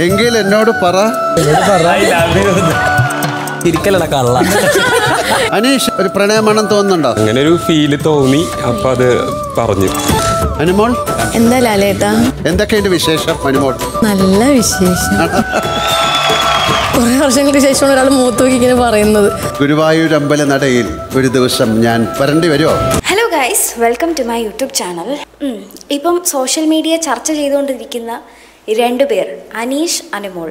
എങ്കിൽ എന്നോട് പറ. തിരിക്കലട കള്ള. അനീഷ്, ഒരു പ്രണയമണം തോന്നുന്നുണ്ടോ? അങ്ങനെ ഒരു ഫീല് തോന്നി, അപ്പൊ അത് പറഞ്ഞു. അനുമോൾ എന്താ ലാലേട്ടാ? എന്തൊക്കെയുണ്ട് വിശേഷം അനുമോൾ? നല്ല വിശേഷം. കുറെ വർഷങ്ങൾക്ക് ശേഷമാണ് ഒരാൾ മൂത്തോക്കി ഇങ്ങനെ പറയുന്നത്. ഗുരുവായൂർ അമ്പല നടയിൽ ഒരു ദിവസം ഞാൻ വരേണ്ടി വരുമോ? Hello guys, welcome to my YouTube channel. ഇപ്പം സോഷ്യൽ മീഡിയ ചർച്ച ചെയ്തുകൊണ്ടിരിക്കുന്ന രണ്ടു പേർ, അനീഷ്, അനുമോൾ.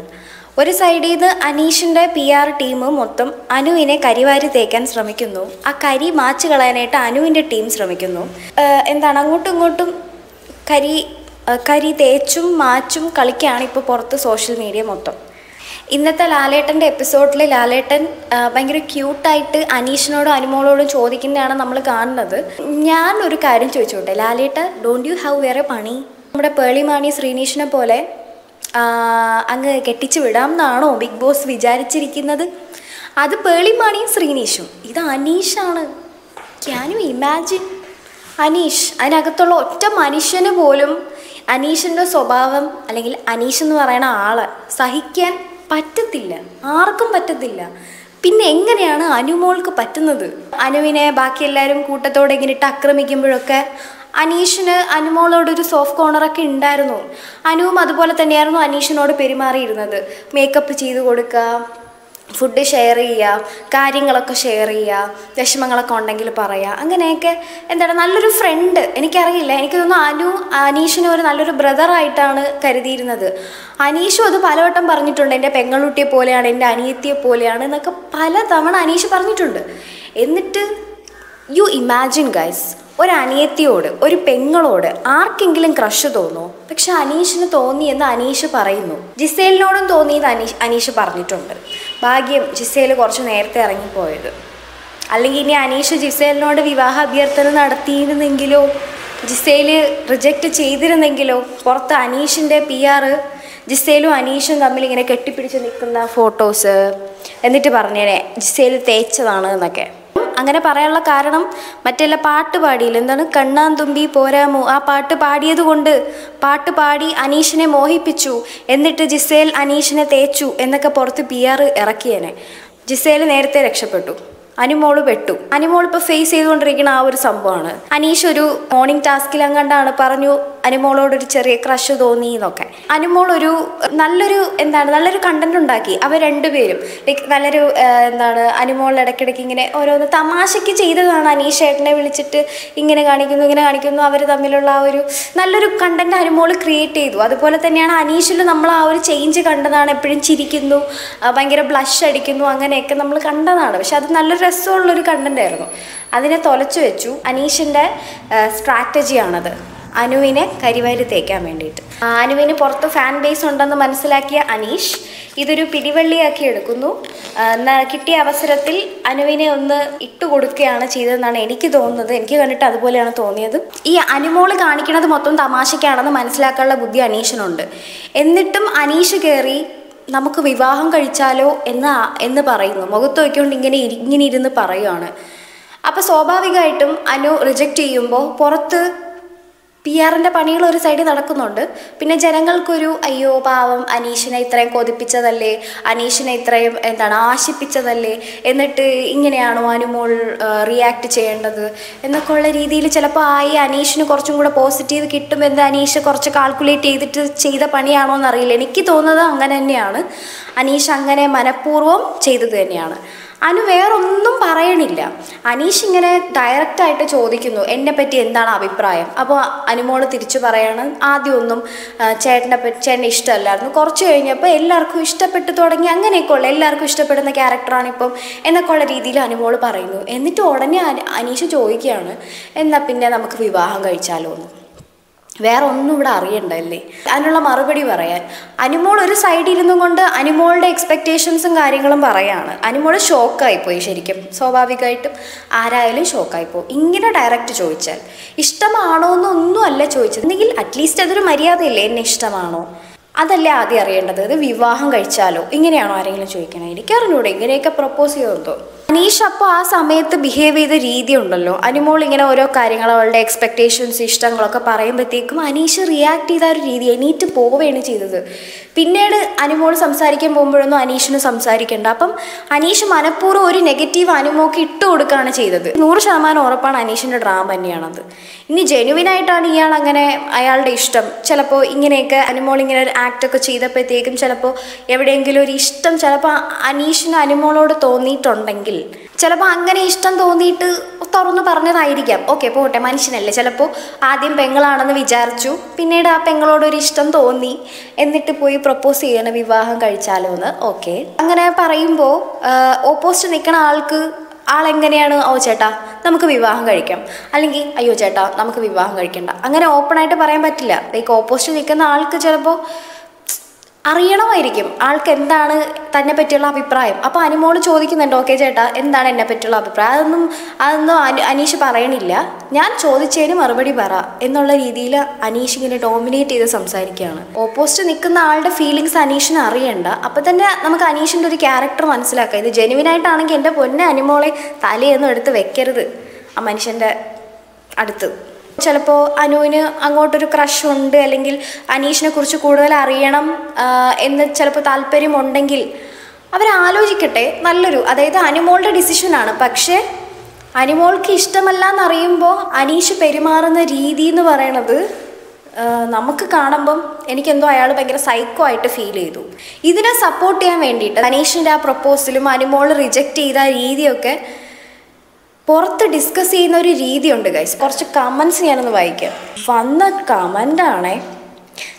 ഒരു സൈഡിൽ നിന്ന് അനീഷിൻ്റെ PR ടീം മൊത്തം അനുവിനെ കരിവാരി തേക്കാൻ ശ്രമിക്കുന്നു. ആ കരി മാച്ച് കളയാനായിട്ട് അനുവിൻ്റെ ടീം ശ്രമിക്കുന്നു. അങ്ങോട്ടും ഇങ്ങോട്ടും കരി തേച്ചും മാച്ചും കളിക്കുകയാണ് ഇപ്പോൾ പുറത്ത് സോഷ്യൽ മീഡിയ മൊത്തം. ഇന്നത്തെ ലാലേട്ടൻ്റെ എപ്പിസോഡിൽ ലാലേട്ടൻ ഭയങ്കര ക്യൂട്ടായിട്ട് അനീഷിനോടും അനുമോളോടും ചോദിക്കുന്നതാണ് നമ്മൾ കാണുന്നത്. ഞാൻ ഒരു കാര്യം ചോദിച്ചോട്ടെ, ലാലേട്ട, ഡോണ്ട് യു ഹാവ് വേറെ പണി? നമ്മുടെ പേളിമാണി ശ്രീനീഷിനെ പോലെ അങ്ങ് കെട്ടിച്ചു വിടാം എന്നാണോ ബിഗ് ബോസ് വിചാരിച്ചിരിക്കുന്നത്? അത് പേളിമാണിയും ശ്രീനീഷും, ഇത് അനീഷാണ്. Can you imagine? അനീഷ്, അതിനകത്തുള്ള ഒറ്റ മനുഷ്യന് പോലും അനീഷിൻ്റെ സ്വഭാവം അല്ലെങ്കിൽ അനീഷ് എന്ന് പറയുന്ന ആളെ സഹിക്കാൻ പറ്റത്തില്ല, ആർക്കും പറ്റത്തില്ല. പിന്നെ എങ്ങനെയാണ് അനുമോൾക്ക് പറ്റുന്നത്? അനുവിനെ ബാക്കി എല്ലാവരും കൂട്ടത്തോടെ ഇങ്ങനെ ഇട്ട് ആക്രമിക്കുമ്പോഴൊക്കെ അനീഷിന് അനുമോളോടൊരു സോഫ്റ്റ് കോർണറൊക്കെ ഉണ്ടായിരുന്നു. അനുവും അതുപോലെ തന്നെയായിരുന്നു അനീഷിനോട് പെരുമാറിയിരുന്നത്. മേക്കപ്പ് ചെയ്ത് കൊടുക്കുക, ഫുഡ് ഷെയർ ചെയ്യുക, കാര്യങ്ങളൊക്കെ ഷെയർ ചെയ്യുക, വിഷമങ്ങളൊക്കെ ഉണ്ടെങ്കിൽ പറയുക, അങ്ങനെയൊക്കെ നല്ലൊരു ഫ്രണ്ട്. എനിക്കറിയില്ല, എനിക്ക് തോന്നുന്നു അനീഷിനെ ഒരു നല്ലൊരു ബ്രദറായിട്ടാണ് കരുതിയിരുന്നത്. അനീഷും അത് പലവട്ടം പറഞ്ഞിട്ടുണ്ട്, എൻ്റെ പെങ്ങളുട്ടിയെ പോലെയാണ്, എൻ്റെ അനിയത്തിയെ പോലെയാണ് എന്നൊക്കെ പലതവണ അനീഷ് പറഞ്ഞിട്ടുണ്ട്. എന്നിട്ട് യു ഇമാജിൻ ഗൈസ്, ഒരു അനിയത്തിയോട്, ഒരു പെങ്ങളോട് ആർക്കെങ്കിലും ക്രഷ് തോന്നുമോ? പക്ഷെ അനീഷിന് തോന്നിയെന്ന് അനീഷ് പറയുന്നു. ജിസേലിനോടും തോന്നിയത് അനീഷ് പറഞ്ഞിട്ടുണ്ട്. ഭാഗ്യം ജിസേൽ കുറച്ച് നേരത്തെ ഇറങ്ങിപ്പോയത്. അല്ലെങ്കിൽ ഇനി അനീഷ് ജിസേലിനോട് വിവാഹ അഭ്യർത്ഥന നടത്തിയിരുന്നെങ്കിലോ, ജിസേൽ റിജക്റ്റ് ചെയ്തിരുന്നെങ്കിലോ, പുറത്ത് അനീഷിൻ്റെ PR ജിസേലും അനീഷും തമ്മിൽ ഇങ്ങനെ കെട്ടിപ്പിടിച്ച് നിൽക്കുന്ന ഫോട്ടോസ്, എന്നിട്ട് പറഞ്ഞേനെ ജിസേൽ തേച്ചതാണ് എന്നൊക്കെ. അങ്ങനെ പറയാനുള്ള കാരണം മറ്റെല്ലാ പാട്ട് പാടിയില്ല, കണ്ണാൻ തുമ്പി പോരാമോ, ആ പാട്ട് പാടിയത് കൊണ്ട് പാട്ട് പാടി അനീഷിനെ മോഹിപ്പിച്ചു, എന്നിട്ട് ജിസേൽ അനീഷിനെ തേച്ചു എന്നൊക്കെ പുറത്ത് PR ഇറക്കിയേനെ. ജിസേൽ നേരത്തെ രക്ഷപ്പെട്ടു, അനുമോള് പെട്ടു. അനുമോൾ ഇപ്പോൾ ഫേസ് ചെയ്തുകൊണ്ടിരിക്കുന്ന ആ ഒരു സംഭവമാണ്. അനീഷ് ഒരു മോർണിംഗ് ടാസ്കിൽ അങ്ങാണ്ടാണ് പറഞ്ഞു അനുമോളോടൊരു ചെറിയ ക്രഷ് തോന്നി എന്നൊക്കെ. അനുമോൾ ഒരു നല്ലൊരു കണ്ടന്റ് ഉണ്ടാക്കി. അവർ രണ്ടുപേരും നല്ലൊരു അനുമോൾ ഇടയ്ക്കിടയ്ക്ക് ഇങ്ങനെ ഓരോന്ന് തമാശയ്ക്ക് ചെയ്തതാണ്. അനീഷ് ഏട്ടനെ വിളിച്ചിട്ട് ഇങ്ങനെ കാണിക്കുന്നു, അവർ തമ്മിലുള്ള ആ ഒരു നല്ലൊരു കണ്ടന്റ് അനുമോൾ ക്രിയേറ്റ് ചെയ്തു. അതുപോലെ തന്നെയാണ് അനീഷിൽ നമ്മൾ ആ ഒരു ചേഞ്ച് കണ്ടതാണ്. എപ്പോഴും ചിരിക്കുന്നു, ഭയങ്കര ബ്ലഷ് അടിക്കുന്നു, അങ്ങനെയൊക്കെ നമ്മൾ കണ്ടതാണ്. പക്ഷെ അത് നല്ലൊരു രസമുള്ളൊരു കണ്ടന്റ് ആയിരുന്നു. അതിനെ തൊലച്ചു വെച്ചു. അനീഷിൻ്റെ സ്ട്രാറ്റജിയാണത്, അനുവിനെ കരിവാരി തേക്കാൻ വേണ്ടിയിട്ട്. അനുവിന് പുറത്ത് ഫാൻ ബേസ് ഉണ്ടെന്ന് മനസ്സിലാക്കിയ അനീഷ് ഇതൊരു പിടിവള്ളിയാക്കി എടുക്കുന്നു. കിട്ടിയ അവസരത്തിൽ അനുവിനെ ഒന്ന് ഇട്ടുകൊടുക്കുകയാണ് ചെയ്തതെന്നാണ് എനിക്ക് തോന്നുന്നത്. എനിക്ക് കണ്ടിട്ട് അതുപോലെയാണ് തോന്നിയത്. ഈ അനുമോള് കാണിക്കുന്നത് മൊത്തം തമാശയ്ക്കാണെന്ന് മനസ്സിലാക്കാനുള്ള ബുദ്ധി അനീഷിനുണ്ട്. എന്നിട്ടും അനീഷ് കയറി നമുക്ക് വിവാഹം കഴിച്ചാലോ എന്ന് പറയുന്നു. മുഖത്ത് വയ്ക്കൊണ്ട് ഇങ്ങനെ ഇരുന്ന് പറയുകയാണ്. അപ്പോൾ സ്വാഭാവികമായിട്ടും അനു റിജക്റ്റ് ചെയ്യുമ്പോൾ പുറത്ത് PR-ൻ്റെ പണികൾ ഒരു സൈഡിൽ നടക്കുന്നുണ്ട്. പിന്നെ ജനങ്ങൾക്കൊരു അയ്യോ പാവം, അനീഷിനെ ഇത്രയും കൊതിപ്പിച്ചതല്ലേ, അനീഷിനെ ഇത്രയും ആശിപ്പിച്ചതല്ലേ, എന്നിട്ട് ഇങ്ങനെയാണോ അനുമോൾ റിയാക്ട് ചെയ്യേണ്ടത് എന്നൊക്കെ ഉള്ള രീതിയിൽ ചിലപ്പോൾ അനീഷിന് കുറച്ചും കൂടെ പോസിറ്റീവ് കിട്ടുമെന്ന് അനീഷ് കുറച്ച് കാൽക്കുലേറ്റ് ചെയ്തിട്ട് ചെയ്ത പണിയാണോ എന്നറിയില്ല. എനിക്ക് തോന്നുന്നത് അങ്ങനെ തന്നെയാണ്. അനീഷ് അങ്ങനെ മനഃപൂർവ്വം ചെയ്തത് തന്നെയാണ്. അനു വേറൊന്നും പറയണില്ല. അനീഷ് ഇങ്ങനെ ഡയറക്റ്റായിട്ട് ചോദിക്കുന്നു എന്നെപ്പറ്റി എന്താണ് അഭിപ്രായം. അപ്പോൾ അനുമോള് തിരിച്ചു പറയാണ് ആദ്യമൊന്നും ചേട്ടനെ ഇഷ്ടമല്ലായിരുന്നു, കുറച്ച് കഴിഞ്ഞപ്പോൾ എല്ലാവർക്കും ഇഷ്ടപ്പെട്ടു തുടങ്ങി, അങ്ങനെയൊക്കെ ഉള്ള എല്ലാവർക്കും ഇഷ്ടപ്പെടുന്ന ക്യാരക്ടറാണിപ്പം എന്നൊക്കെ ഉള്ള രീതിയിൽ അനുമോള് പറയുന്നു. എന്നിട്ട് ഉടനെ അനീഷ് ചോദിക്കുകയാണ് എന്നാൽ പിന്നെ നമുക്ക് വിവാഹം കഴിച്ചാലോ എന്ന്. വേറെ ഒന്നും ഇവിടെ അറിയണ്ടല്ലേ അതിനുള്ള മറുപടി പറയാൻ. അനുമോൾ ഒരു സൈഡിൽ ഇരുന്നും കൊണ്ട് അനുമോളുടെ എക്സ്പെക്റ്റേഷൻസും കാര്യങ്ങളും പറയാണ്. അനുമോൾ ഷോക്കായിപ്പോയി. ശരിക്കും സ്വാഭാവികമായിട്ടും ആരായാലും ഷോക്കായിപ്പോയി. ഇങ്ങനെ ഡയറക്റ്റ് ചോദിച്ചാൽ ഇഷ്ടമാണോ എന്നൊന്നും അല്ല ചോദിച്ചത്. എന്നെങ്കിൽ അറ്റ്ലീസ്റ്റ് അതൊരു മര്യാദയില്ലേ, എന്നെ ഇഷ്ടമാണോ അതല്ലേ ആദ്യം അറിയേണ്ടത്. ഇത് വിവാഹം കഴിച്ചാലോ ഇങ്ങനെയാണോ ആരെങ്കിലും ചോദിക്കണേ? എനിക്കറിഞ്ഞൂടെ ഇങ്ങനെയൊക്കെ പ്രപ്പോസ് ചെയ്യുമെന്തോ. അനീഷ് അപ്പോൾ ആ സമയത്ത് ബിഹേവ് ചെയ്ത രീതി ഉണ്ടല്ലോ, അനുമോൾ ഇങ്ങനെ ഓരോ കാര്യങ്ങൾ അവളുടെ എക്സ്പെക്റ്റേഷൻസ് ഇഷ്ടങ്ങളൊക്കെ പറയുമ്പോഴത്തേക്കും അനീഷ് റിയാക്ട് ചെയ്ത ഒരു രീതി, എണീറ്റ് പോവുകയാണ് ചെയ്തത്. പിന്നീട് അനുമോൾ സംസാരിക്കാൻ പോകുമ്പോഴൊന്നും അനീഷിന് സംസാരിക്കേണ്ട. അപ്പം അനീഷ് മനഃപൂർവ്വം ഒരു നെഗറ്റീവ് അനുമോക്ക് ഇട്ട് കൊടുക്കുകയാണ് ചെയ്തത്. 100% ഉറപ്പാണ് അനീഷിൻ്റെ ഡ്രാമ തന്നെയാണത്. ഇനി ജെനുവിനായിട്ടാണ് ഇയാൾ അങ്ങനെ അയാളുടെ ഇഷ്ടം, ചിലപ്പോൾ ഇങ്ങനെയൊക്കെ അനുമോൾ ഇങ്ങനെ ഒരു ആക്റ്റൊക്കെ ചെയ്തപ്പോഴത്തേക്കും ചിലപ്പോൾ എവിടെയെങ്കിലും ഒരു ഇഷ്ടം ചിലപ്പോൾ അനീഷിന് അനുമോളോട് തോന്നിയിട്ടുണ്ടെങ്കിൽ, ചിലപ്പോൾ അങ്ങനെ ഇഷ്ടം തോന്നിയിട്ട് തുറന്നു പറഞ്ഞതായിരിക്കാം. ഓക്കെ പോട്ടെ, മനുഷ്യനല്ലേ, ചിലപ്പോൾ ആദ്യം പെങ്ങളാണെന്ന് വിചാരിച്ചു, പിന്നീട് ആ പെങ്ങളോടൊരു ഇഷ്ടം തോന്നി, എന്നിട്ട് പോയി പ്രപ്പോസ് ചെയ്യണം വിവാഹം കഴിച്ചാലോ എന്ന്. ഓക്കെ, അങ്ങനെ പറയുമ്പോൾ ഓപ്പോസിറ്റ് നിൽക്കുന്ന ആളെങ്ങനെയാണ്, ഓ ചേട്ടാ നമുക്ക് വിവാഹം കഴിക്കാം, അല്ലെങ്കിൽ അയ്യോ ചേട്ടാ നമുക്ക് വിവാഹം കഴിക്കണ്ട, അങ്ങനെ ഓപ്പണായിട്ട് പറയാൻ പറ്റില്ല. ലൈക്ക് ഓപ്പോസിറ്റ് നിൽക്കുന്ന ആൾക്ക് ചിലപ്പോൾ അറിയണമായിരിക്കും ആൾക്ക് എന്താണ് തന്നെ പറ്റിയുള്ള അഭിപ്രായം. അപ്പോൾ അനുമോൾ ചോദിക്കുന്നുണ്ട്, ഓക്കെ ചേട്ടാ എന്താണ് എന്നെ പറ്റിയുള്ള അഭിപ്രായം, അതൊന്നും അനീഷ് പറയണില്ല, ഞാൻ ചോദിച്ചതിന് മറുപടി പറ എന്നുള്ള രീതിയിൽ അനീഷ് ഇങ്ങനെ ഡോമിനേറ്റ് ചെയ്ത് സംസാരിക്കുകയാണ്. ഓപ്പോസിറ്റ് നിൽക്കുന്ന ആളുടെ ഫീലിങ്സ് അനീഷിന് അറിയണ്ട. അപ്പം തന്നെ നമുക്ക് അനീഷിൻ്റെ ഒരു ക്യാരക്ടർ മനസ്സിലാക്കാം. ഇത് ജെനുവിനായിട്ടാണെങ്കിൽ എൻ്റെ പൊന്നെ അനുമോളെ തലയൊന്നും എടുത്ത് വെക്കരുത് ആ മനുഷ്യൻ്റെ അടുത്ത്. ചിലപ്പോൾ അനുവിന് അങ്ങോട്ടൊരു ക്രഷ് ഉണ്ട്, അല്ലെങ്കിൽ അനീഷിനെ കുറിച്ച് കൂടുതൽ അറിയണം എന്ന് ചിലപ്പോൾ താല്പര്യമുണ്ടെങ്കിൽ അവരാലോചിക്കട്ടെ. നല്ലൊരു, അതായത് അനുമോളുടെ ഡിസിഷനാണ്. പക്ഷേ അനുമോൾക്ക് ഇഷ്ടമല്ല എന്നറിയുമ്പോൾ അനീഷ് പെരുമാറുന്ന രീതി എന്ന് പറയണത് നമുക്ക് കാണുമ്പം എനിക്കെന്തോ അയാൾ ഭയങ്കര സൈക്കോ ആയിട്ട് ഫീൽ ചെയ്തു. ഇതിനെ സപ്പോർട്ട് ചെയ്യാൻ വേണ്ടിയിട്ട് അനീഷിൻ്റെ ആ പ്രപ്പോസലും അനുമോൾ റിജക്റ്റ് ചെയ്ത രീതിയൊക്കെ പുറത്ത് ഡിസ്കസ് ചെയ്യുന്ന ഒരു രീതിയുണ്ട് ഗൈസ്. കുറച്ച് കമൻസ് ഞാനൊന്ന് വായിക്കാം. വന്ന കമൻ്റാണേ,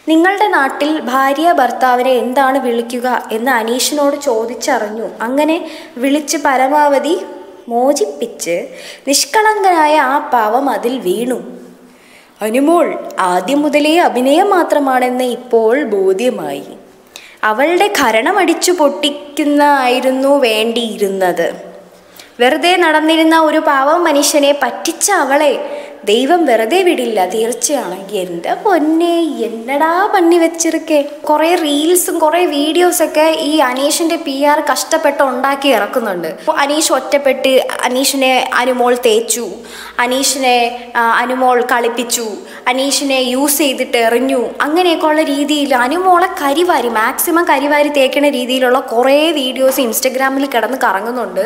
നിങ്ങളുടെ നാട്ടിൽ ഭാര്യ ഭർത്താവിനെ എന്താണ് വിളിക്കുക എന്ന് അനീഷിനോട് ചോദിച്ചറിഞ്ഞു, അങ്ങനെ വിളിച്ച് പരമാവധി മോചിപ്പിച്ച് നിഷ്കളങ്കനായ ആ പാവം അതിൽ വീണു. അനുമോൾ ആദ്യം മുതലേ അഭിനയം മാത്രമാണെന്ന് ഇപ്പോൾ ബോധ്യമായി. അവളുടെ ഖരണമടിച്ചു പൊട്ടിക്കുന്നതായിരുന്നു വേണ്ടിയിരുന്നത്. വെറുതെ നടന്നിരുന്ന ഒരു പാവം മനുഷ്യനെ പറ്റിച്ച അവളെ ദൈവം വെറുതെ വിടില്ല, തീർച്ചയാണ്. എൻ്റെ പൊന്നെ എന്നടാ പണി വെച്ചിരിക്കേ. കുറേ റീൽസും കുറേ വീഡിയോസൊക്കെ ഈ അനീഷിൻ്റെ PR കഷ്ടപ്പെട്ട് ഉണ്ടാക്കി ഇറക്കുന്നുണ്ട്. അനീഷ് ഒറ്റപ്പെട്ട് അനീഷിനെ അനുമോൾ തേച്ചു, അനീഷിനെ അനുമോൾ കളിപ്പിച്ചു, അനീഷിനെ യൂസ് ചെയ്തിട്ട് എറിഞ്ഞു, അങ്ങനെയൊക്കെ ഉള്ള രീതിയിൽ അനുമോളെ മാക്സിമം കരിവാരി തേക്കുന്ന രീതിയിലുള്ള കുറേ വീഡിയോസ് ഇൻസ്റ്റഗ്രാമിൽ കിടന്ന് കറങ്ങുന്നുണ്ട്.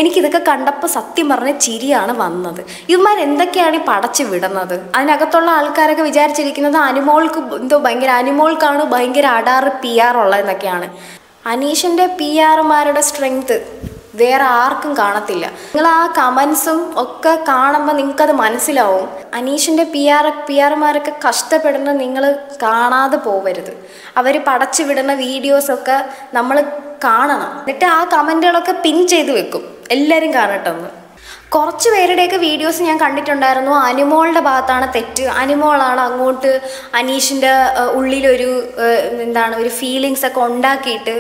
എനിക്കിതൊക്കെ കണ്ടപ്പോൾ സത്യം പറഞ്ഞ ചിരിയാണ് വന്നത്. ഇവന്മാർ എന്തൊക്കെയാണ് പടച്ച് വിടുന്നത്? അതിനകത്തുള്ള ആൾക്കാരൊക്കെ വിചാരിച്ചിരിക്കുന്നത് അനുമോൾക്ക് എന്തോ അനുമോൾക്കാണ് ഭയങ്കര അടാറ് PR ഉള്ളതെന്നൊക്കെയാണ്. അനീഷിൻ്റെ PR-മാരുടെ സ്ട്രെങ്ത് വേറെ ആർക്കും കാണത്തില്ല. നിങ്ങൾ ആ കമൻസും ഒക്കെ കാണുമ്പോൾ നിങ്ങൾക്കത് മനസ്സിലാവും. അനീഷിൻ്റെ PR-മാരൊക്കെ കഷ്ടപ്പെടുന്നത് നിങ്ങൾ കാണാതെ പോവരുത്. അവർ പടച്ചു വിടുന്ന വീഡിയോസൊക്കെ നമ്മൾ കാണണം. എന്നിട്ട് ആ കമൻറ്റുകളൊക്കെ പിൻ ചെയ്ത് വെക്കും, എല്ലാവരും കാണട്ടെന്ന്. കുറച്ച് പേരുടെയൊക്കെ വീഡിയോസ് ഞാൻ കണ്ടിട്ടുണ്ടായിരുന്നു. അനുമോളുടെ ഭാഗത്താണ് തെറ്റ്, അനുമോളാണ് അങ്ങോട്ട് അനീഷിൻ്റെ ഉള്ളിലൊരു ഒരു ഫീലിങ്സ് ഒക്കെ ഉണ്ടാക്കിയിട്ട്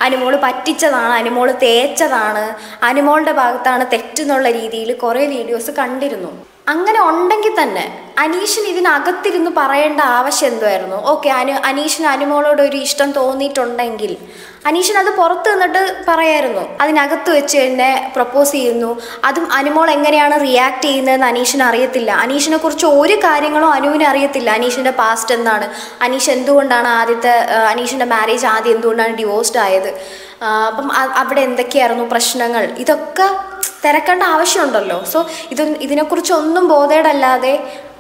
അനുമോൾ പറ്റിച്ചതാണ്, അനുമോൾ തേച്ചതാണ്, അനുമോളുടെ ഭാഗത്താണ് തെറ്റെന്നുള്ള രീതിയിൽ കുറേ വീഡിയോസ് കണ്ടിരുന്നു. അങ്ങനെ ഉണ്ടെങ്കിൽ തന്നെ അനീഷിന് ഇതിനകത്തിരുന്ന് പറയേണ്ട ആവശ്യം എന്തുമായിരുന്നു? ഓക്കെ, അനീഷിന് അനുമോളോട് ഒരു ഇഷ്ടം തോന്നിയിട്ടുണ്ടെങ്കിൽ അനീഷിന് അത് പുറത്ത് നിന്നിട്ട് പറയായിരുന്നു. അതിനകത്ത് വെച്ച് തന്നെ പ്രപ്പോസ് ചെയ്യുന്നു. അതും അനുമോൾ എങ്ങനെയാണ് റിയാക്ട് ചെയ്യുന്നതെന്ന് അനീഷിന് അറിയത്തില്ല. അനീഷിനെ കുറിച്ച് ഒരു കാര്യങ്ങളും അനുവിന് അറിയത്തില്ല. അനീഷിൻ്റെ പാസ്റ്റ് എന്താണ്, അനീഷ് എന്തുകൊണ്ടാണ് അനീഷിൻ്റെ മാരേജ് ആദ്യം എന്തുകൊണ്ടാണ് ഡിവോഴ്സ്ഡ് ആയത്, അപ്പം അവിടെ എന്തൊക്കെയായിരുന്നു പ്രശ്നങ്ങൾ, ഇതൊക്കെ തിരക്കേണ്ട ആവശ്യമുണ്ടല്ലോ. സോ ഇതിനെക്കുറിച്ചൊന്നും ബോധേടല്ലാതെ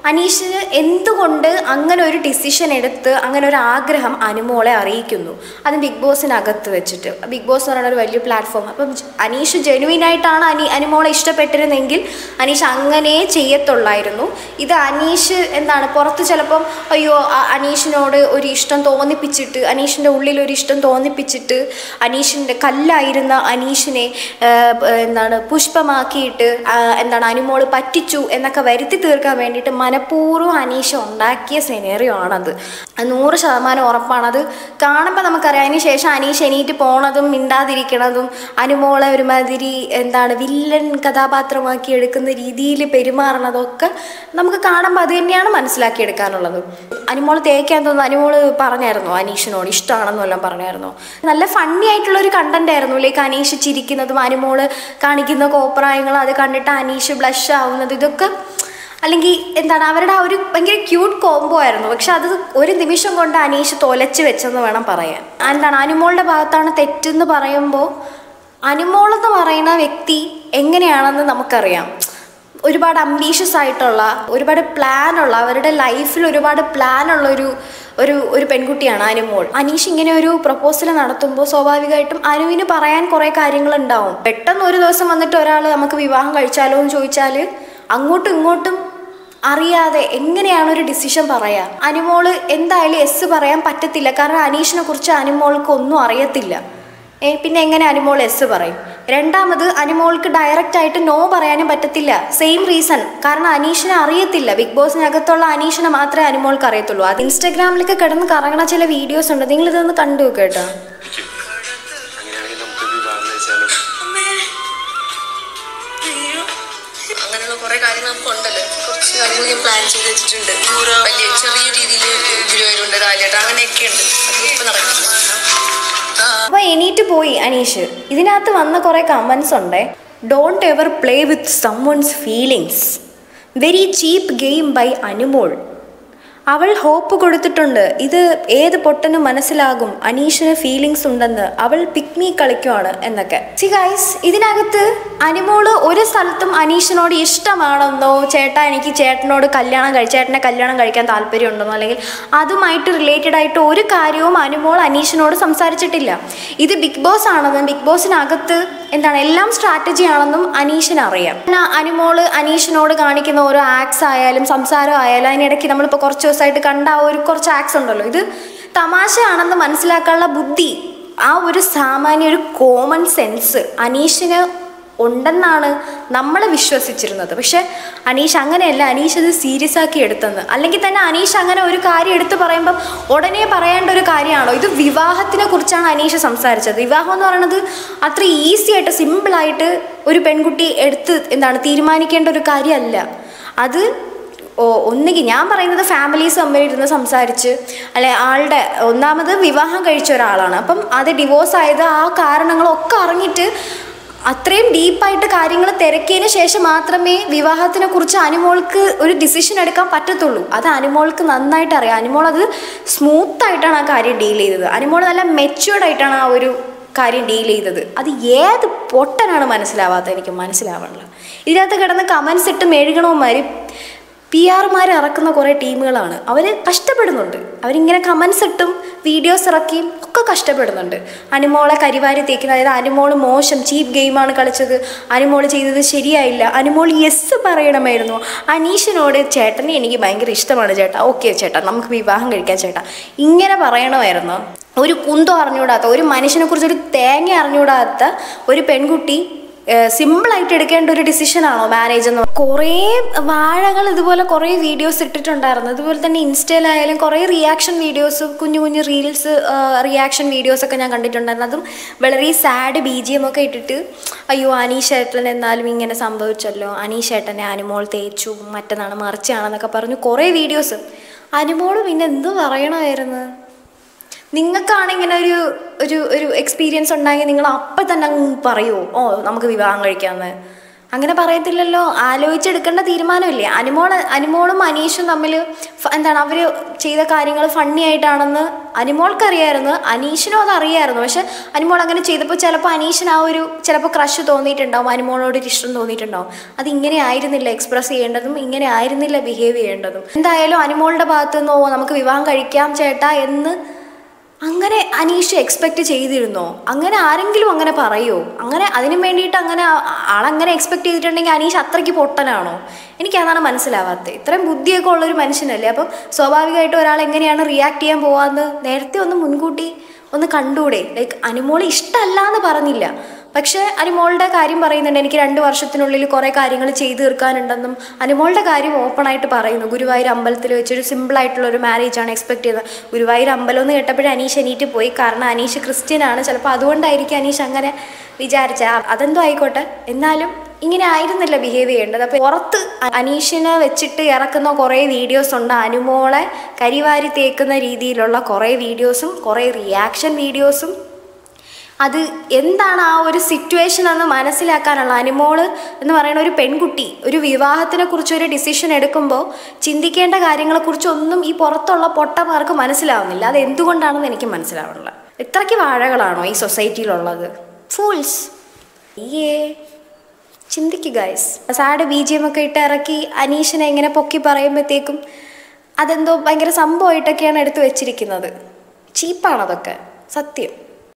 അനീഷിന് എന്തുകൊണ്ട് അങ്ങനെ ഒരു ഡിസിഷൻ എടുത്ത് അങ്ങനെ ഒരു ആഗ്രഹം അനുമോളെ അറിയിക്കുന്നു, അത് ബിഗ് ബോസിനകത്ത് വെച്ചിട്ട്. ബിഗ് ബോസ് എന്ന് പറയുന്ന ഒരു വലിയ പ്ലാറ്റ്ഫോം. അപ്പം അനീഷ് ജെനുവിനായിട്ടാണ് അനുമോളെ ഇഷ്ടപ്പെട്ടിരുന്നെങ്കിൽ അനീഷ് അങ്ങനെ ചെയ്യത്തുള്ളായിരുന്നു. ഇത് അനീഷ് പുറത്ത് ചിലപ്പം അയ്യോ അനീഷിനോട് ഒരു ഇഷ്ടം തോന്നിപ്പിച്ചിട്ട്, അനീഷിൻ്റെ ഉള്ളിൽ ഒരു ഇഷ്ടം തോന്നിപ്പിച്ചിട്ട്, അനീഷിൻ്റെ കല്ലായിരുന്ന അനീഷിനെ പുഷ്പമാക്കിയിട്ട് അനുമോള് പറ്റിച്ചു എന്നൊക്കെ വരുത്തി തീർക്കാൻ വേണ്ടിയിട്ട് മനഃപൂർവ്വം അനീഷ ഉണ്ടാക്കിയ സെനേറിയോ ആണത്. 100% ഉറപ്പാണത്. കാണുമ്പോൾ നമുക്കറിയാം. അതിന് ശേഷം അനീഷ് എണീറ്റ് പോണതും മിണ്ടാതിരിക്കണതും അനുമോളെ ഒരുമാതിരി വില്ലൻ കഥാപാത്രമാക്കി എടുക്കുന്ന രീതിയിൽ പെരുമാറണതൊക്കെ നമുക്ക് കാണുമ്പോൾ അത് തന്നെയാണ് മനസ്സിലാക്കിയെടുക്കാനുള്ളത്. അനുമോൾ തേക്കാൻ തോന്നുന്നു. അനുമോള് പറഞ്ഞായിരുന്നു അനീഷിനോട് ഇഷ്ടമാണെന്നും എല്ലാം പറഞ്ഞായിരുന്നു. നല്ല ഫണ്ണി ആയിട്ടുള്ളൊരു കണ്ടന്റ് ആയിരുന്നു. ലൈക്ക് അനീഷ് ചിരിക്കുന്നതും അനുമോള് കാണിക്കുന്ന കോപ്രായങ്ങളും അത് കണ്ടിട്ട് അനീഷ് ബ്ലഷ് ആവുന്നത്, ഇതൊക്കെ അല്ലെങ്കിൽ അവരുടെ ആ ഒരു ഭയങ്കര ക്യൂട്ട് കോംബോ ആയിരുന്നു. പക്ഷെ അത് ഒരു നിമിഷം കൊണ്ട് അനീഷ് തൊലച്ച് വെച്ചെന്ന് വേണം പറയാൻ. അനുമോളുടെ ഭാഗത്താണ് തെറ്റെന്ന് പറയുമ്പോൾ അനുമോളെന്ന് പറയുന്ന വ്യക്തി എങ്ങനെയാണെന്ന് നമുക്കറിയാം. ഒരുപാട് അംബീഷ്യസ് ആയിട്ടുള്ള, ഒരുപാട് പ്ലാനുള്ള, അവരുടെ ലൈഫിൽ ഒരുപാട് പ്ലാനുള്ള ഒരു പെൺകുട്ടിയാണ് അനുമോൾ. അനീഷ് ഇങ്ങനെ ഒരു പ്രപ്പോസൽ നടത്തുമ്പോൾ സ്വാഭാവികമായിട്ടും അനുവിന് പറയാൻ കുറേ കാര്യങ്ങളുണ്ടാവും. പെട്ടെന്ന് ഒരു ദിവസം വന്നിട്ട് ഒരാൾ നമുക്ക് വിവാഹം കഴിച്ചാലോ എന്ന് ചോദിച്ചാൽ അങ്ങോട്ടും ഇങ്ങോട്ടും അറിയാതെ എങ്ങനെയാണ് ഒരു ഡിസിഷൻ പറയുക? അനുമോള് എന്തായാലും എസ് പറയാൻ പറ്റത്തില്ല. കാരണം അനീഷിനെ കുറിച്ച് അനുമോൾക്ക് ഒന്നും അറിയത്തില്ല. പിന്നെ എങ്ങനെ അനുമോൾ എസ് പറയും? രണ്ടാമത് അനുമോൾക്ക് ഡയറക്റ്റ് ആയിട്ട് നോ പറയാനും പറ്റത്തില്ല. Same reason. കാരണം അനീഷിനെ അറിയത്തില്ല. ബിഗ് ബോസിനകത്തുള്ള അനീഷിനെ മാത്രമേ അനുമോൾക്ക് അറിയത്തുള്ളൂ. അത് ഇൻസ്റ്റഗ്രാമിലൊക്കെ കിടന്ന് കറങ്ങണ ചില വീഡിയോസ് ഉണ്ട്. നിങ്ങളിതൊന്ന് കണ്ടു കേട്ടോ. അങ്ങനെയുള്ള കുറെ കാര്യങ്ങൾ നമുക്ക് ഉണ്ടല്ലോ. കുറച്ച് കാര്യങ്ങൾ ഞാൻ പ്ലാൻ ചെയ്ത് വെച്ചിട്ടുണ്ട്. വലിയ ചെറിയ രീതിയിൽ ഗുരുവായൂരുണ്ട്, രാജേട്ടൻ, അങ്ങനെയൊക്കെ ഉണ്ട്. അതിപ്പോ നടക്കുന്നത്. അപ്പോൾ എണീറ്റ് പോയി അനീഷ്. ഇതിനകത്ത് വന്ന കുറേ കമൻസ് ഉണ്ട്. Don't ever play with someone's feelings. Very cheap game by Anumol. അവൾ ഹോപ്പ് കൊടുത്തിട്ടുണ്ട്. ഇത് ഏത് പൊട്ടനും മനസ്സിലാകും അനീഷിന് ഫീലിങ്സ് ഉണ്ടെന്ന്. അവൾ പിക്മി കളിക്കുവാണ് എന്നൊക്കെ. സി ഗൈസ്, ഇതിനകത്ത് അനുമോള് ഒരു സ്ഥലത്തും അനീഷിനോട് ഇഷ്ടമാണെന്നോ എനിക്ക് ചേട്ടനെ കല്യാണം കഴിക്കാൻ താല്പര്യമുണ്ടെന്നോ അല്ലെങ്കിൽ അതുമായിട്ട് റിലേറ്റഡ് ആയിട്ട് ഒരു കാര്യവും അനുമോൾ അനീഷിനോട് സംസാരിച്ചിട്ടില്ല. ഇത് ബിഗ് ബോസ് ആണെന്നും ബിഗ് ബോസിനകത്ത് എല്ലാം സ്ട്രാറ്റജി ആണെന്നും അനീഷിന് അറിയാം. അനുമോള് അനീഷിനോട് കാണിക്കുന്ന ഓരോ ആക്ട്സ് ആയാലും സംസാരം ആയാലും അതിനിടയ്ക്ക് നമ്മളിപ്പോൾ കുറച്ച് ദിവസമായിട്ട് കണ്ട ആ ഒരു കുറച്ച് ആക്ട്സ് ഉണ്ടല്ലോ, ഇത് തമാശയാണെന്ന് മനസ്സിലാക്കാനുള്ള ബുദ്ധി, ആ ഒരു സാമാന്യ ഒരു കോമൺ സെൻസ് അനീഷിന് ഉണ്ടെന്നാണ് നമ്മൾ വിശ്വസിച്ചിരുന്നത്. പക്ഷെ അനീഷ് അങ്ങനെയല്ല. അനീഷ് ഇത് സീരിയസ് ആക്കി എടുത്തെന്ന്. അല്ലെങ്കിൽ തന്നെ അനീഷ് അങ്ങനെ ഒരു കാര്യം എടുത്ത് പറയുമ്പം ഉടനെ പറയേണ്ട ഒരു കാര്യമാണോ? ഇത് വിവാഹത്തിനെ കുറിച്ചാണ് അനീഷ് സംസാരിച്ചത്. വിവാഹം എന്ന് പറയുന്നത് അത്ര ഈസി ആയിട്ട് സിമ്പിളായിട്ട് ഒരു പെൺകുട്ടി എടുത്ത് തീരുമാനിക്കേണ്ട ഒരു കാര്യമല്ല. അത് ഒന്നുകിൽ ഞാൻ പറയുന്നത് ഫാമിലീസ് തമ്മിലിരുന്ന് സംസാരിച്ച്, അല്ലെ ആളുടെ ഒന്നാമത് വിവാഹം കഴിച്ച ഒരാളാണ്, അപ്പം അത് ഡിവോഴ്സ് ആയത് ആ കാരണങ്ങളൊക്കെ അറിഞ്ഞിട്ട് അത്രയും ഡീപ്പായിട്ട് കാര്യങ്ങൾ തിരക്കിയതിന് ശേഷം മാത്രമേ വിവാഹത്തിനെ കുറിച്ച് അനുമോൾക്ക് ഒരു ഡിസിഷൻ എടുക്കാൻ പറ്റത്തുള്ളൂ. അത് അനുമോൾക്ക് നന്നായിട്ട് അറിയാം. അനുമോൾ അത് സ്മൂത്തായിട്ടാണ് ആ കാര്യം ഡീൽ ചെയ്തത്. അനുമോൾ നല്ല മെച്യൂർഡായിട്ടാണ് ആ ഒരു കാര്യം ഡീൽ ചെയ്തത്. അത് ഏത് പൊട്ടനാണ് മനസ്സിലാവാത്തത്? എനിക്ക് മനസ്സിലാവണില്ല. ഇതിനകത്ത് കിടന്ന് കമൻസ് ഇട്ട് മെഴുകണവന്മാർ PR-മാർ ഇറക്കുന്ന കുറേ ടീമുകളാണ്. അവർ കഷ്ടപ്പെടുന്നുണ്ട്. അവരിങ്ങനെ കമൻസ് ഇട്ടും വീഡിയോസ് ഇറക്കിയും ഒക്കെ കഷ്ടപ്പെടുന്നുണ്ട്. അനുമോളെ കരിവാരി തേക്കുന്ന, അതായത് അനുമോൾ മോശം ചീപ്പ് ഗെയിമാണ് കളിച്ചത്, അനുമോൾ ചെയ്തത് ശരിയായില്ല, അനുമോൾ യെസ് പറയണമായിരുന്നു, അനീഷിനോട് ചേട്ടനെ എനിക്ക് ഭയങ്കര ഇഷ്ടമാണ് ചേട്ടാ, ഓക്കെ ചേട്ടാ നമുക്ക് വിവാഹം കഴിക്കാം ചേട്ടാ, ഇങ്ങനെ പറയണമായിരുന്നു. ഒരു കുന്തം അറിഞ്ഞുകൂടാത്ത, ഒരു മനുഷ്യനെ കുറിച്ചൊരു തേങ്ങ അറിഞ്ഞുകൂടാത്ത ഒരു പെൺകുട്ടി സിമ്പിളായിട്ട് എടുക്കേണ്ട ഒരു ഡിസിഷനാണോ മാരേജ് എന്ന്? കുറേ വാഴകൾ ഇതുപോലെ കുറേ വീഡിയോസ് ഇട്ടിട്ടുണ്ടായിരുന്നു. അതുപോലെ തന്നെ ഇൻസ്റ്റയിലായാലും കുറേ റിയാക്ഷൻ വീഡിയോസ്, കുഞ്ഞു കുഞ്ഞു റീൽസ് റിയാക്ഷൻ വീഡിയോസൊക്കെ ഞാൻ കണ്ടിട്ടുണ്ടായിരുന്നു. അതും വളരെ സാഡ് BGM ഒക്കെ ഇട്ടിട്ട് അയ്യോ അനീഷ് ഏട്ടൻ എന്നാലും ഇങ്ങനെ സംഭവിച്ചല്ലോ, അനീഷ് ഏട്ടനെ അനുമോൾ തേച്ചു, മറ്റന്നാണ് മറിച്ചാണെന്നൊക്കെ പറഞ്ഞു കുറേ വീഡിയോസ്. അനുമോൾ പിന്നെ എന്ത് പറയണമായിരുന്നു? നിങ്ങൾക്കാണ് ഇങ്ങനെ ഒരു എക്സ്പീരിയൻസ് ഉണ്ടായെങ്കിൽ നിങ്ങൾ അപ്പം തന്നെ പറയുമോ ഓ നമുക്ക് വിവാഹം കഴിക്കാമെന്ന്? അങ്ങനെ പറയത്തില്ലല്ലോ. ആലോചിച്ചെടുക്കേണ്ട തീരുമാനമില്ലേ? അനുമോളും അനീഷും തമ്മിൽ അവർ ചെയ്ത കാര്യങ്ങൾ ഫണ്ണി ആയിട്ടാണെന്ന് അനുമോൾക്കറിയായിരുന്നു, അനീഷിനും അതറിയായിരുന്നു. പക്ഷെ അനുമോൾ അങ്ങനെ ചെയ്തപ്പോൾ ചിലപ്പോൾ അനീഷിന് ചിലപ്പോൾ ക്രഷ് തോന്നിയിട്ടുണ്ടാവും, അനുമോളോട് ഇഷ്ടം തോന്നിയിട്ടുണ്ടാവും. അതിങ്ങനെ ആയിരുന്നില്ല എക്സ്പ്രസ് ചെയ്യേണ്ടതും, ഇങ്ങനെ ആയിരുന്നില്ല ബിഹേവ് ചെയ്യേണ്ടതും. എന്തായാലും അനുമോളുടെ ഭാഗത്തു നിന്ന് നമുക്ക് വിവാഹം കഴിക്കാം ചേട്ടാ എന്ന് അങ്ങനെ അനീഷ് എക്സ്പെക്റ്റ് ചെയ്തിരുന്നോ? അങ്ങനെ ആരെങ്കിലും അങ്ങനെ പറയുമോ? അങ്ങനെ അതിനും വേണ്ടിയിട്ട് അങ്ങനെ ആളങ്ങനെ എക്സ്പെക്റ്റ് ചെയ്തിട്ടുണ്ടെങ്കിൽ അനീഷ് അത്രയ്ക്ക് പൊട്ടനാണോ? എനിക്കതാണ് മനസ്സിലാവാത്തത്. ഇത്രയും ബുദ്ധിയൊക്കെ ഉള്ളൊരു മനുഷ്യനല്ലേ. അപ്പം സ്വാഭാവികമായിട്ടും ഒരാൾ എങ്ങനെയാണ് റിയാക്ട് ചെയ്യാൻ പോകാമെന്ന് നേരത്തെ ഒന്ന് മുൻകൂട്ടി ഒന്ന് കണ്ടൂടെ? ലൈക്ക് അനുമോളെ ഇഷ്ടമല്ല എന്ന് പറഞ്ഞില്ല, പക്ഷേ അനുമോളുടെ കാര്യം പറയുന്നുണ്ട്, എനിക്ക് 2 വർഷത്തിനുള്ളിൽ കുറേ കാര്യങ്ങൾ ചെയ്തു തീർക്കാനുണ്ടെന്നും അനുമോളുടെ കാര്യം ഓപ്പണായിട്ട് പറയുന്നു. ഗുരുവായൂർ അമ്പലത്തിൽ വെച്ചൊരു സിമ്പിളായിട്ടുള്ളൊരു മാരേജാണ് എക്സ്പെക്ട് ചെയ്തത്. ഗുരുവായൂർ അമ്പലം എന്ന് കേട്ടപ്പോഴേ അനീഷ് എണീറ്റ് പോയി. കാരണം അനീഷ് ക്രിസ്ത്യനാണ്, ചിലപ്പോൾ അതുകൊണ്ടായിരിക്കും അനീഷ് അങ്ങനെ വിചാരിച്ചത്. അതെന്തോ ആയിക്കോട്ടെ, എന്നാലും ഇങ്ങനെ ആയിരുന്നില്ല ബിഹേവ് ചെയ്യേണ്ടത്. അപ്പോൾ പുറത്ത് അനീഷിനെ വെച്ചിട്ട് ഇറക്കുന്ന കുറേ വീഡിയോസ് ഉണ്ട്, അനുമോളെ കരിവാരി തേക്കുന്ന രീതിയിലുള്ള കുറേ വീഡിയോസും കുറേ റിയാക്ഷൻ വീഡിയോസും. അത് എന്താണ് ആ ഒരു സിറ്റുവേഷൻ എന്ന് മനസ്സിലാക്കാനുള്ള, അനുമോള് എന്ന് പറയുന്ന ഒരു പെൺകുട്ടി ഒരു വിവാഹത്തിനെ കുറിച്ചൊരു ഡിസിഷൻ എടുക്കുമ്പോൾ ചിന്തിക്കേണ്ട കാര്യങ്ങളെക്കുറിച്ചൊന്നും ഈ പുറത്തുള്ള പൊട്ടന്മാർക്ക് മനസ്സിലാവുന്നില്ല. അത് എന്തുകൊണ്ടാണെന്ന് എനിക്ക് മനസ്സിലാവുന്നില്ല. ഇത്രയ്ക്ക് വാഴകളാണോ ഈ സൊസൈറ്റിയിലുള്ളത്? ഫൂൾസ്. ചിന്തിക്കുക ഗൈസ്. സാഡ് BGM ഒക്കെ ഇട്ട് ഇറക്കി അനീഷിനെ എങ്ങനെ പൊക്കി പറയുമ്പോഴത്തേക്കും അതെന്തോ ഭയങ്കര സംഭവമായിട്ടൊക്കെയാണ് എടുത്ത് വെച്ചിരിക്കുന്നത്. ചീപ്പാണതൊക്കെ, സത്യം.